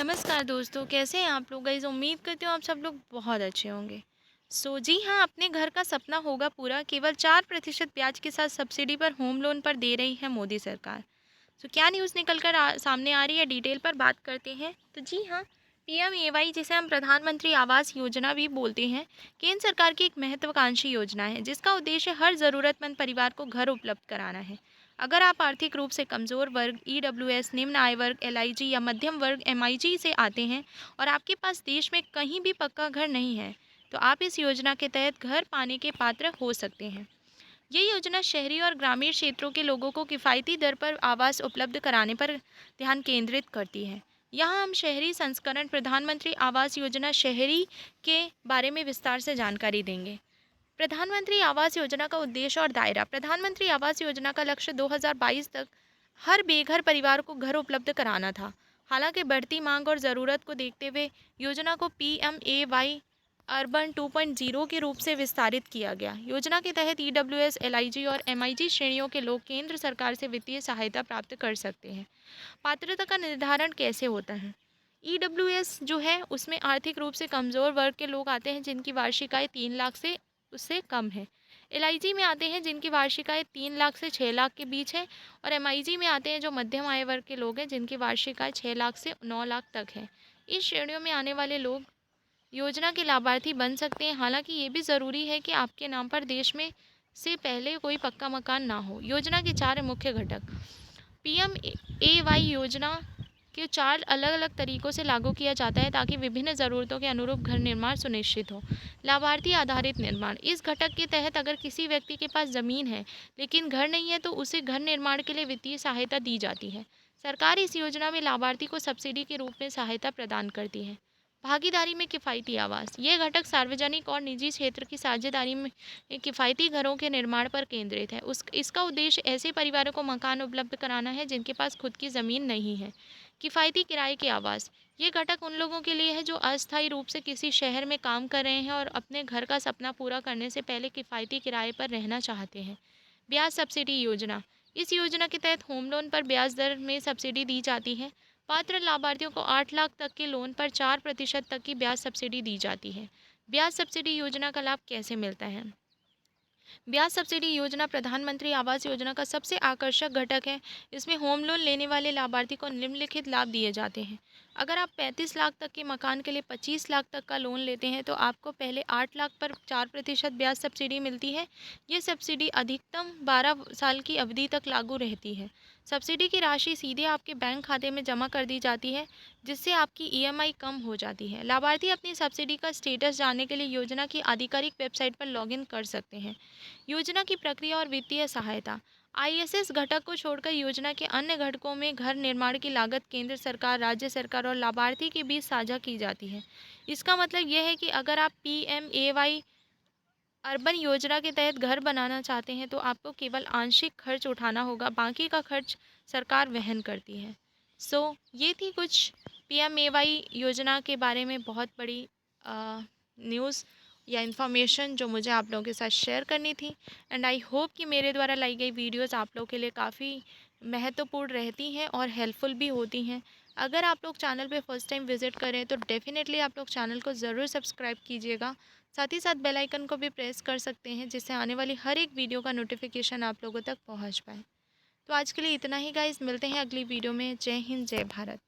नमस्कार दोस्तों, कैसे हैं आप लोग? गाइस उम्मीद करती हूँ आप सब लोग बहुत अच्छे होंगे। जी हाँ, अपने घर का सपना होगा पूरा। केवल 4% ब्याज के साथ सब्सिडी पर होम लोन पर दे रही है मोदी सरकार। क्या न्यूज़ निकल कर सामने आ रही है, डिटेल पर बात करते हैं। तो जी हाँ, पीएमएवाई, जिसे हम प्रधानमंत्री आवास योजना भी बोलते हैं, केंद्र सरकार की एक महत्वाकांक्षी योजना है जिसका उद्देश्य हर ज़रूरतमंद परिवार को घर उपलब्ध कराना है। अगर आप आर्थिक रूप से कमज़ोर वर्ग, ईडब्ल्यूएस, निम्न आय वर्ग, एलआईजी या मध्यम वर्ग, एमआईजी से आते हैं और आपके पास देश में कहीं भी पक्का घर नहीं है, तो आप इस योजना के तहत घर पाने के पात्र हो सकते हैं। ये योजना शहरी और ग्रामीण क्षेत्रों के लोगों को किफ़ायती दर पर आवास उपलब्ध कराने पर ध्यान केंद्रित करती है। यहाँ हम शहरी संस्करण प्रधानमंत्री आवास योजना शहरी के बारे में विस्तार से जानकारी देंगे। प्रधानमंत्री आवास योजना का उद्देश्य और दायरा। प्रधानमंत्री आवास योजना का लक्ष्य 2022 तक हर बेघर परिवार को घर उपलब्ध कराना था। हालांकि बढ़ती मांग और ज़रूरत को देखते हुए योजना को पीएमएवाई अर्बन 2.0 के रूप से विस्तारित किया गया। योजना के तहत ईडब्ल्यूएस, एलआईजी और एमआईजी श्रेणियों के लोग केंद्र सरकार से वित्तीय सहायता प्राप्त कर सकते हैं। पात्रता का निर्धारण कैसे होता है? ईडब्ल्यूएस जो है उसमें आर्थिक रूप से कमज़ोर वर्ग के लोग आते हैं जिनकी वार्षिक आय 3 लाख से उससे कम है। एलआईजी में आते हैं जिनकी वार्षिक आय 3 लाख से 6 लाख के बीच है। और एमआईजी में आते हैं जो मध्यम आय वर्ग के लोग हैं जिनकी वार्षिक आय 6 लाख से 9 लाख तक है। इस श्रेणियों में आने वाले लोग योजना के लाभार्थी बन सकते हैं। हालांकि ये भी ज़रूरी है कि आपके नाम पर देश में से पहले कोई पक्का मकान ना हो। योजना के 4 मुख्य घटक। पीएमएवाई योजना के 4 अलग-अलग तरीकों से लागू किया जाता है ताकि विभिन्न ज़रूरतों के अनुरूप घर निर्माण सुनिश्चित हो। लाभार्थी आधारित निर्माण। इस घटक के तहत अगर किसी व्यक्ति के पास ज़मीन है लेकिन घर नहीं है तो उसे घर निर्माण के लिए वित्तीय सहायता दी जाती है। सरकार इस योजना में लाभार्थी को सब्सिडी के रूप में सहायता प्रदान करती है। भागीदारी में किफ़ायती आवास। ये घटक सार्वजनिक और निजी क्षेत्र की साझेदारी में किफ़ायती घरों के निर्माण पर केंद्रित है। इसका उद्देश्य ऐसे परिवारों को मकान उपलब्ध कराना है जिनके पास खुद की ज़मीन नहीं है। किफ़ायती किराए के आवास। ये घटक उन लोगों के लिए है जो अस्थायी रूप से किसी शहर में काम कर रहे हैं और अपने घर का सपना पूरा करने से पहले किफ़ायती किराए पर रहना चाहते हैं। ब्याज सब्सिडी योजना। इस योजना के तहत होम लोन पर ब्याज दर में सब्सिडी दी जाती है। पात्र लाभार्थियों को 8 लाख तक के लोन पर 4% तक की ब्याज सब्सिडी दी जाती है। ब्याज सब्सिडी योजना का लाभ कैसे मिलता है? ब्याज सब्सिडी योजना प्रधानमंत्री आवास योजना का सबसे आकर्षक घटक है। इसमें होम लोन लेने वाले लाभार्थी को निम्नलिखित लाभ दिए जाते हैं। अगर आप 35 लाख तक के मकान के लिए 25 लाख तक का लोन लेते हैं तो आपको पहले 8 लाख पर 4% ब्याज सब्सिडी मिलती है। ये सब्सिडी अधिकतम 12 साल की अवधि तक लागू रहती है। सब्सिडी की राशि सीधे आपके बैंक खाते में जमा कर दी जाती है, जिससे आपकी ईएमआई कम हो जाती है। लाभार्थी अपनी सब्सिडी का स्टेटस जानने के लिए योजना की आधिकारिक वेबसाइट पर लॉगिन कर सकते हैं। योजना की प्रक्रिया और वित्तीय सहायता। आईएसएस घटक को छोड़कर योजना के अन्य घटकों में घर निर्माण की लागत केंद्र सरकार, राज्य सरकार और लाभार्थी के बीच साझा की जाती है। इसका मतलब यह है कि अगर आप पीएमएवाई अर्बन योजना के तहत घर बनाना चाहते हैं तो आपको केवल आंशिक खर्च उठाना होगा, बाकी का खर्च सरकार वहन करती है। ये थी कुछ पीएमएवाई योजना के बारे में बहुत बड़ी न्यूज़ या इन्फॉर्मेशन जो मुझे आप लोगों के साथ शेयर करनी थी। एंड आई होप कि मेरे द्वारा लाई गई वीडियोस आप लोगों के लिए काफ़ी महत्वपूर्ण रहती हैं और हेल्पफुल भी होती हैं। अगर आप लोग चैनल पे फर्स्ट टाइम विज़िट करें तो डेफ़िनेटली आप लोग चैनल को ज़रूर सब्सक्राइब कीजिएगा। साथ ही साथ बेल आइकन को भी प्रेस कर सकते हैं जिससे आने वाली हर एक वीडियो का नोटिफिकेशन आप लोगों तक पहुंच पाए। तो आज के लिए इतना ही गाइस, मिलते हैं अगली वीडियो में। जय हिंद, जय भारत।